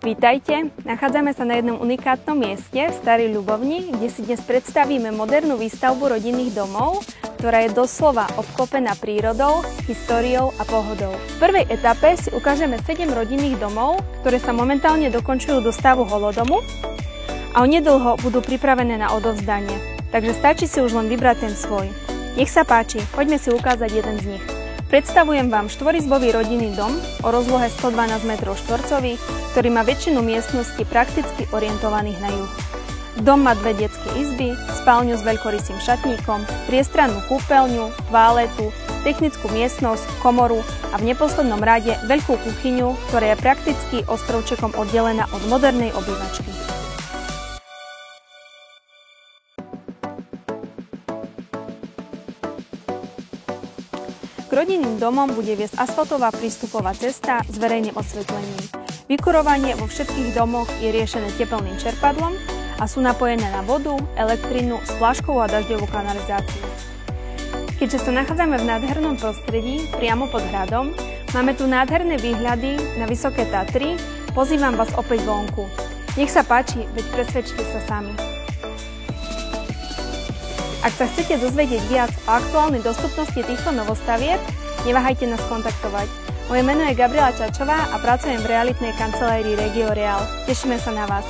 Vítajte, nachádzame sa na jednom unikátnom mieste v Starej Ľubovni, kde si dnes predstavíme modernú výstavbu rodinných domov, ktorá je doslova obklopená prírodou, históriou a pohodou. V prvej etape si ukážeme 7 rodinných domov, ktoré sa momentálne dokončujú do stavu holodomu a onedlho budú pripravené na odovzdanie. Takže stačí si už len vybrať ten svoj. Nech sa páči, poďme si ukázať jeden z nich. Predstavujem vám štvorizbový rodinný dom o rozlohe 112 m2, ktorý má väčšinu miestností prakticky orientovaných na juh. Dom má 2 detské izby, spálňu s veľkorysým šatníkom, priestrannú kúpeľňu, toaletu, technickú miestnosť, komoru a v neposlednom rade veľkú kuchyňu, ktorá je prakticky ostrovčekom oddelená od modernej obývačky. K rodinným domom bude viesť asfaltová prístupová cesta s verejným osvetlením. Vykurovanie vo všetkých domoch je riešené tepelným čerpadlom a sú napojené na vodu, elektrinu, spláškovú a dažďovú kanalizáciu. Keďže sa nachádzame v nádhernom prostredí, priamo pod hradom, máme tu nádherné výhľady na Vysoké Tatry, pozývam vás opäť vonku. Nech sa páči, veď presvedčte sa sami. Ak sa chcete dozvedieť viac o aktuálnej dostupnosti týchto novostavieb, neváhajte nás kontaktovať. Moje meno je Gabriela Čačová a pracujem v realitnej kancelárii Regio Real. Tešíme sa na vás.